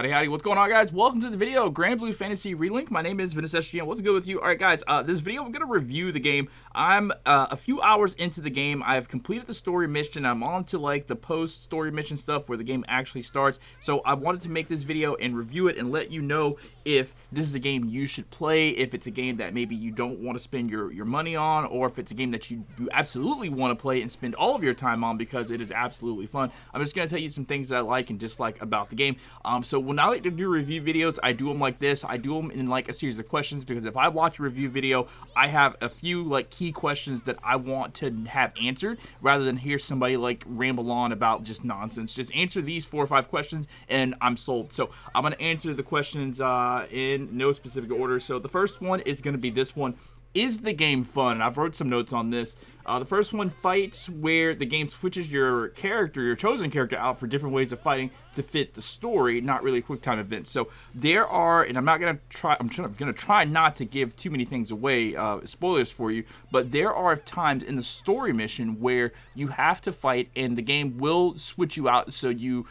Howdy, what's going on, guys? Welcome to the video, Granblue Fantasy Relink. My name is Vince SGM. What's good with you? Alright, guys, this video, I'm going to review the game. I'm a few hours into the game. I've completed the story mission. I'm on to, like, the post-story mission stuff where the game actually starts. So I wanted to make this video and review it and let you know if this is a game you should play, if it's a game that maybe you don't want to spend your money on, or if it's a game that you absolutely want to play and spend all of your time on because it is absolutely fun. I'm just going to tell you some things that I like and dislike about the game. So when I like to do review videos, I do them like this. I do them in like a series of questions because if I watch a review video, I have a few like key questions that I want to have answered rather than hear somebody like ramble on about just nonsense. Just answer these 4 or 5 questions and I'm sold. So I'm going to answer the questions in no specific order. So the first one is going to be this one. Is the game fun? And I've wrote some notes on this. The first one, fights where the game switches your character, your chosen character, out for different ways of fighting to fit the story, not really quick time events. So there are, and I'm going to try not to give too many things away, spoilers for you, but there are times in the story mission where you have to fight and the game will switch you out so you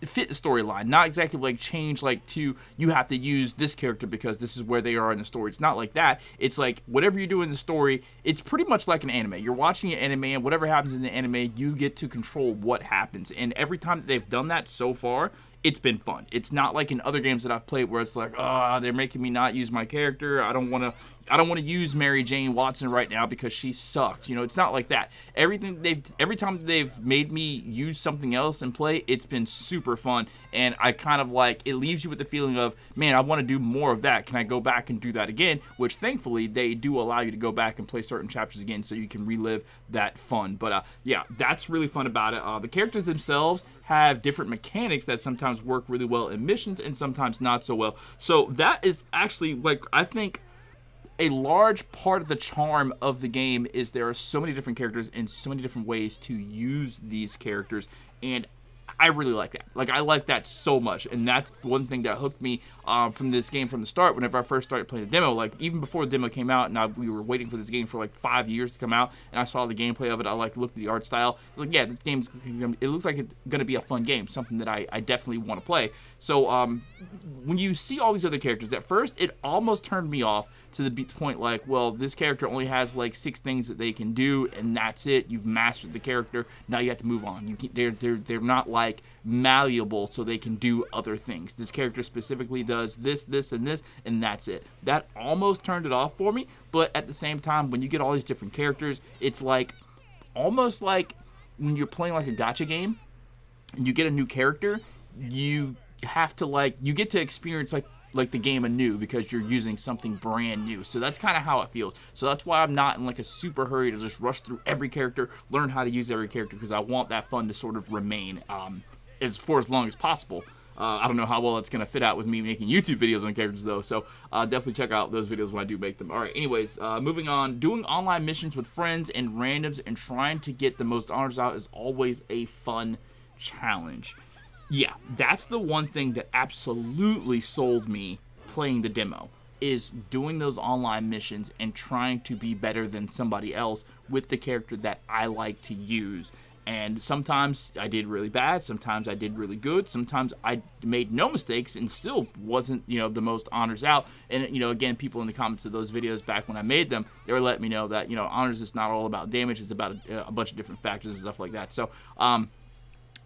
fit the storyline, not exactly like change like to you have to use this character because this is where they are in the story. It's not like that. It's like whatever you do in the story, it's pretty much like an anime. You're watching an anime and whatever happens in the anime, you get to control what happens. And every time that they've done that so far, it's been fun. It's not like in other games that I've played where it's like, oh, they're making me not use my character. I don't want to use Mary Jane Watson right now because she sucks. You know, it's not like that. Every time they've made me use something else and play, it's been super fun. And I kind of like, it leaves you with the feeling of, man, I want to do more of that. Can I go back and do that again? Which thankfully they do allow you to go back and play certain chapters again so you can relive that fun. But yeah, that's really fun about it. The characters themselves have different mechanics that sometimes work really well in missions and sometimes not so well. So that is actually, like, I think a large part of the charm of the game is there are so many different characters and so many different ways to use these characters, and I really like that. Like, I like that so much, and that's one thing that hooked me from this game from the start. Whenever I first started playing the demo, like even before the demo came out, and we were waiting for this game for like 5 years to come out, and I saw the gameplay of it. I like looked at the art style. Like, yeah, this game's, it looks like it's gonna be a fun game, something that I definitely want to play. So when you see all these other characters, at first it almost turned me off to the point like, well, this character only has like 6 things that they can do, and that's it. You've mastered the character. Now you have to move on. They're not like malleable, so they can do other things. This character specifically does this, and this, and that's it. That almost turned it off for me. But at the same time, when you get all these different characters, it's like almost like when you're playing like a gacha game, and you get a new character, you have to like you get to experience like the game anew because you're using something brand new. So that's kind of how it feels. So that's why I'm not in like a super hurry to just rush through every character, learn how to use every character, because I want that fun to sort of remain as long as possible. I don't know how well it's going to fit out with me making YouTube videos on characters though, so definitely check out those videos when I do make them. Alright, anyways, moving on. Doing online missions with friends and randoms and trying to get the most honors out is always a fun challenge. Yeah, that's the one thing that absolutely sold me playing the demo, is doing those online missions and trying to be better than somebody else with the character that I like to use. And sometimes I did really bad, sometimes I did really good, sometimes I made no mistakes and still wasn't, the most honors out. And, again, people in the comments of those videos back when I made them, they were letting me know that, honors is not all about damage, it's about a bunch of different factors and stuff like that. So,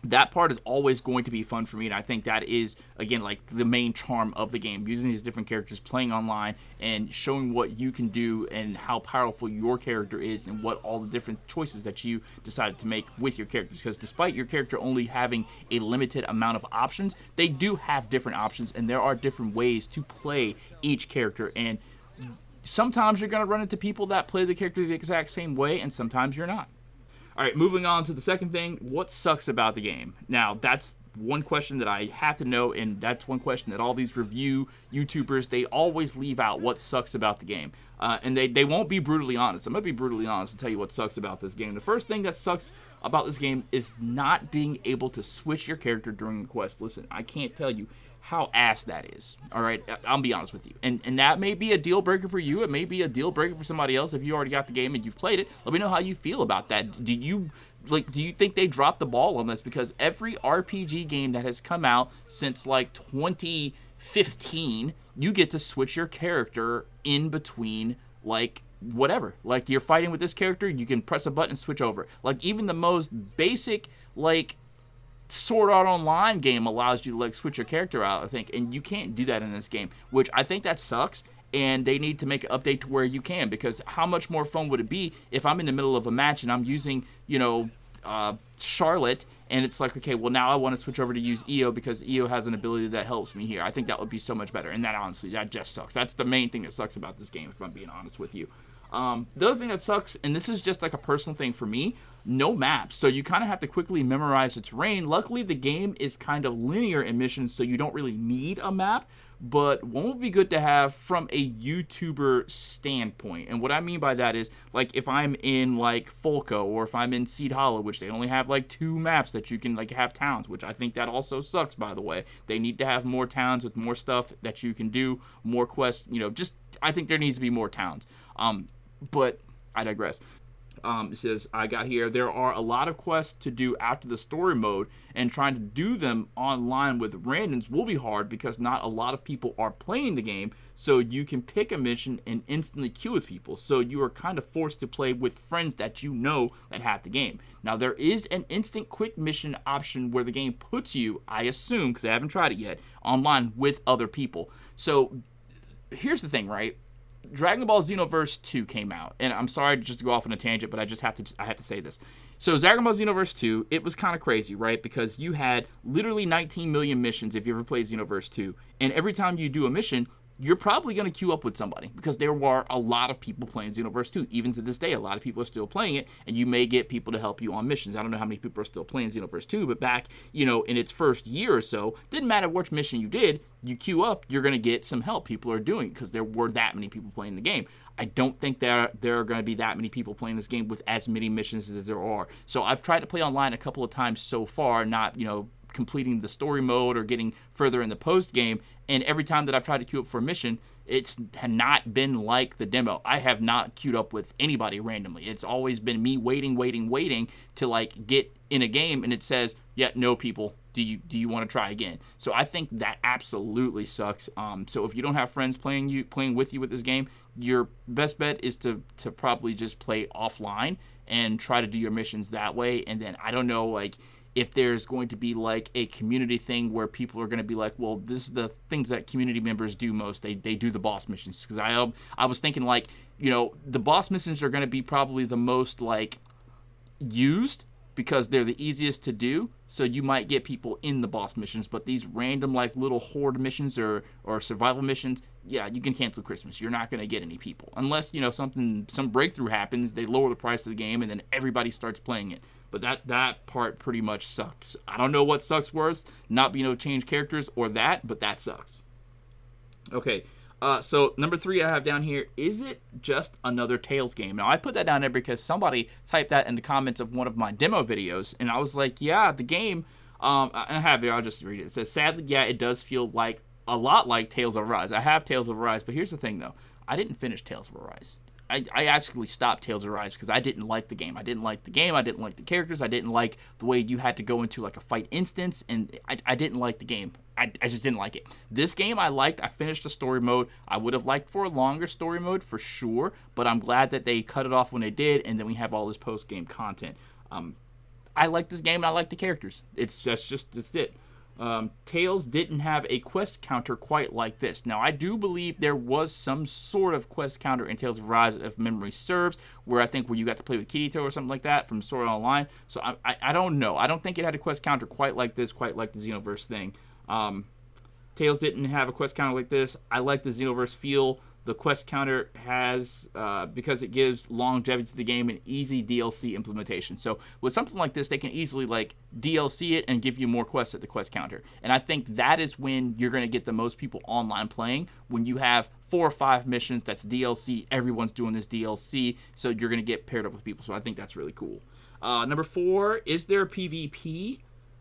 that part is always going to be fun for me, and I think that is, again, like the main charm of the game, using these different characters, playing online, and showing what you can do and how powerful your character is and what all the different choices that you decided to make with your characters. Because despite your character only having a limited amount of options, they do have different options, and there are different ways to play each character. And sometimes you're going to run into people that play the character the exact same way, and sometimes you're not. All right, moving on to the second thing, what sucks about the game? Now, that's one question that I have to know, and that's one question that all these review YouTubers, they always leave out what sucks about the game. And they won't be brutally honest. I'm going to be brutally honest and tell you what sucks about this game. The first thing that sucks about this game is not being able to switch your character during a quest. Listen, I can't tell you how ass that is. All right, I'll be honest with you, and that may be a deal breaker for you. It may be a deal breaker for somebody else. If you already got the game and you've played it, let me know how you feel about that. Do you think they dropped the ball on this? Because every RPG game that has come out since like 2015, you get to switch your character in between like whatever. Like you're fighting with this character, you can press a button and switch over. Like even the most basic like Sword Art Online game allows you to like switch your character out, I think, and you can't do that in this game, which I think that sucks. And they need to make an update to where you can, because how much more fun would it be if I'm in the middle of a match and I'm using, Charlotte, and it's like, okay, well now I want to switch over to use EO because EO has an ability that helps me here. I think that would be so much better, and that honestly, that just sucks. That's the main thing that sucks about this game, if I'm being honest with you. The other thing that sucks, and this is just like a personal thing for me, no maps. So you kind of have to quickly memorize the terrain. Luckily, the game is kind of linear in missions, so you don't really need a map. But one would be good to have from a YouTuber standpoint. And what I mean by that is, like, if I'm in, like, Folco, or if I'm in Seed Hollow, which they only have, like, 2 maps that you can, like, have towns, which I think that also sucks, by the way. They need to have more towns with more stuff that you can do, more quests, I think there needs to be more towns. But I digress. It says, I got here, there are a lot of quests to do after the story mode, and trying to do them online with randoms will be hard because not a lot of people are playing the game, so you can pick a mission and instantly queue with people, so you are kind of forced to play with friends that you know that have the game. Now, there is an instant quick mission option where the game puts you, I assume, because I haven't tried it yet, online with other people. So, here's the thing, right? Dragon Ball Xenoverse 2 came out, and I'm sorry just to go off on a tangent, but I have to say this. So Dragon Ball Xenoverse 2, it was kind of crazy, right? Because you had literally 19 million missions if you ever played Xenoverse 2, and every time you do a mission, you're probably going to queue up with somebody, because there were a lot of people playing Xenoverse 2. Even to this day, a lot of people are still playing it, and you may get people to help you on missions. I don't know how many people are still playing Xenoverse 2, but back, in its first year or so, didn't matter which mission you did, you queue up, you're going to get some help. People are doing it because there were that many people playing the game. I don't think there are going to be that many people playing this game with as many missions as there are. So I've tried to play online a couple of times so far, not, completing the story mode or getting further in the post game, and every time that I've tried to queue up for a mission, it's not been like the demo. I have not queued up with anybody randomly. It's always been me waiting to like get in a game, and it says, yeah, no people, do you want to try again? So I think that absolutely sucks. So if you don't have friends playing with you with this game, your best bet is to probably just play offline and try to do your missions that way. And then I don't know, like, if there's going to be like a community thing where people are going to be like, well, this is the things that community members do most. They do the boss missions. Because I was thinking, like, the boss missions are going to be probably the most like used because they're the easiest to do. So you might get people in the boss missions, but these random like little horde missions or survival missions, yeah, you can cancel Christmas. You're not going to get any people unless some breakthrough happens. They lower the price of the game and then everybody starts playing it. But that part pretty much sucks. I don't know what sucks worse, not being able to change characters or that, but that sucks. Okay, so number 3 I have down here, is it just another Tales game? Now, I put that down there because somebody typed that in the comments of one of my demo videos, and I was like, yeah, the game, I have it, I'll just read it. It says, sadly, yeah, it does feel like a lot like Tales of Arise. I have Tales of Arise, but here's the thing, though. I didn't finish Tales of Arise. I actually stopped Tales of Arise because I didn't like the game. I didn't like the game. I didn't like the characters. I didn't like the way you had to go into like a fight instance, and I didn't like the game. I just didn't like it. This game I liked. I finished the story mode. I would have liked for a longer story mode for sure, but I'm glad that they cut it off when they did, and then we have all this post-game content. I like this game, and I like the characters. It's it. Tales didn't have a quest counter quite like this. Now, I do believe there was some sort of quest counter in Tales of Arise, if memory serves, where you got to play with Kirito or something like that from Sword Art Online. So I don't know. I don't think it had a quest counter quite like this, quite like the Xenoverse thing. Tales didn't have a quest counter like this. I like the Xenoverse feel. The quest counter has, because it gives longevity to the game, an easy DLC implementation. So with something like this, they can easily like DLC it and give you more quests at the quest counter. And I think that is when you're going to get the most people online playing, when you have 4 or 5 missions that's DLC, everyone's doing this DLC, so you're going to get paired up with people. So I think that's really cool. Number 4, is there PvP?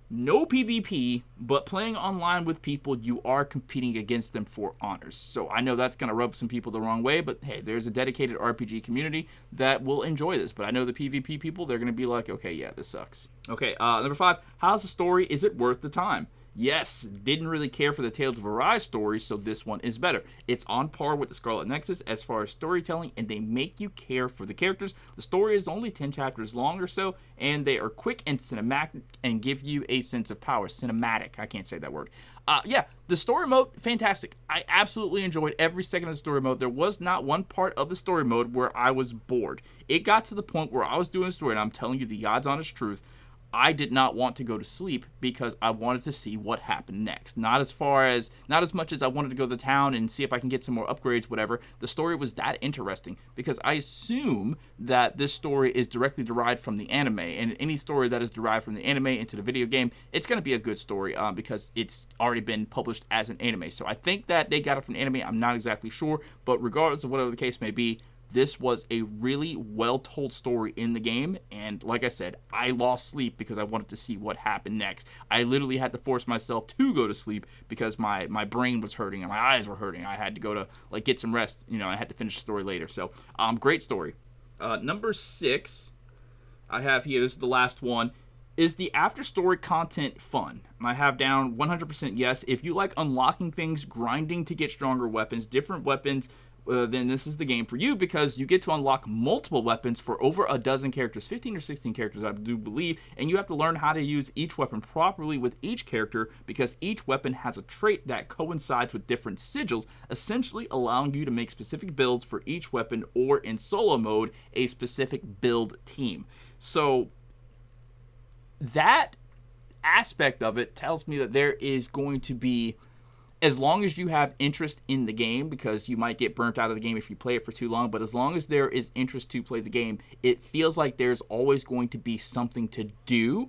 no PvP, but playing online with people, you are competing against them for honors. So I know that's going to rub some people the wrong way, but hey, there's a dedicated RPG community that will enjoy this. But I know the PvP people, they're going to be like, okay, yeah, this sucks. Okay, number 5, how's the story? Is it worth the time? Yes, didn't really care for the Tales of Arise story, so this one is better. It's on par with the Scarlet Nexus as far as storytelling, and they make you care for the characters. The story is only 10 chapters long or so, and they are quick and cinematic and give you a sense of power. Cinematic, I can't say that word. Yeah, the story mode, fantastic. I absolutely enjoyed every second of the story mode. There was not one part of the story mode where I was bored. It got to the point where I was doing a story, and I'm telling you the God's honest truth, I did not want to go to sleep because I wanted to see what happened next. Not as much as I wanted to go to the town and see if I can get some more upgrades, whatever. The story was that interesting because I assume that this story is directly derived from the anime, and any story that is derived from the anime into the video game, it's going to be a good story because it's already been published as an anime. So I think that they got it from anime. I'm not exactly sure, but regardless of whatever the case may be, this was a really well-told story in the game, and like I said, I lost sleep because I wanted to see what happened next. I literally had to force myself to go to sleep because my brain was hurting and my eyes were hurting. I had to go to get some rest. I had to finish the story later. So, great story. Number 6, I have here, this is the last one. Is the after-story content fun? I have down 100% yes. If you like unlocking things, grinding to get stronger weapons, different weapons, then this is the game for you because you get to unlock multiple weapons for over a dozen characters, 15 or 16 characters, I do believe, and you have to learn how to use each weapon properly with each character because each weapon has a trait that coincides with different sigils, essentially allowing you to make specific builds for each weapon or, in solo mode, a specific build team. So that aspect of it tells me that there is going to be, as long as you have interest in the game, because you might get burnt out of the game if you play it for too long, but as long as there is interest to play the game, it feels like there's always going to be something to do,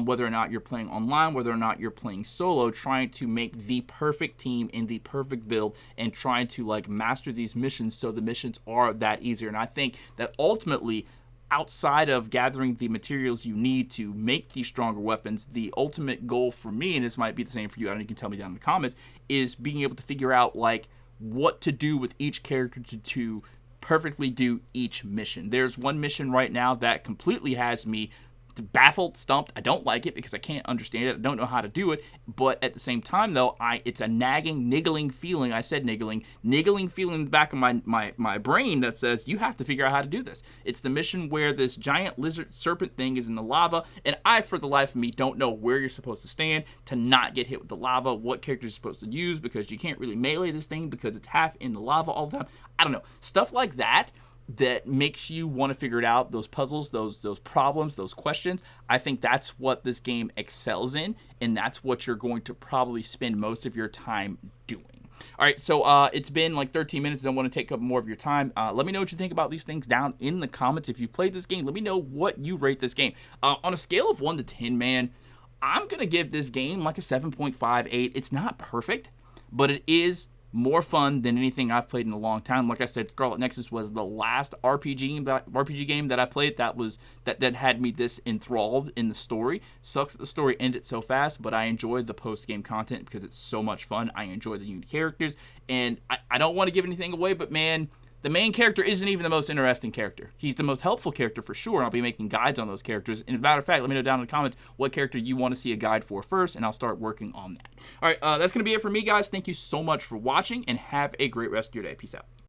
whether or not you're playing online, whether or not you're playing solo, trying to make the perfect team in the perfect build and trying to master these missions so the missions are that easier. And I think that ultimately, outside of gathering the materials you need to make these stronger weapons, the ultimate goal for me, and this might be the same for you, I don't know, you can tell me down in the comments, is being able to figure out what to do with each character to perfectly do each mission. There's one mission right now that completely has me baffled, stumped. I don't like it because I can't understand it. I don't know how to do it. But at the same time, though, it's a nagging, niggling feeling. I said niggling feeling in the back of my brain that says you have to figure out how to do this. It's the mission where this giant lizard serpent thing is in the lava, and I, for the life of me, don't know where you're supposed to stand to not get hit with the lava, what character you're supposed to use, because you can't really melee this thing because it's half in the lava all the time. I don't know. Stuff like that makes you want to figure it out, those puzzles, those problems, those questions. I think that's what this game excels in, and that's what you're going to probably spend most of your time doing. All right, so it's been 13 minutes. I don't want to take up more of your time. Let me know what you think about these things down in the comments. If you played this game, let me know what you rate this game. On a scale of 1 to 10, man, I'm going to give this game a 7.58. It's not perfect, but it is more fun than anything I've played in a long time. Like I said, Scarlet Nexus was the last RPG game that I played that had me this enthralled in the story. Sucks that the story ended so fast, but I enjoyed the post-game content because it's so much fun. I enjoy the new characters, and I don't want to give anything away, but man, the main character isn't even the most interesting character. He's the most helpful character for sure, and I'll be making guides on those characters. And as a matter of fact, let me know down in the comments what character you want to see a guide for first, and I'll start working on that. All right, that's going to be it for me, guys. Thank you so much for watching, and have a great rest of your day. Peace out.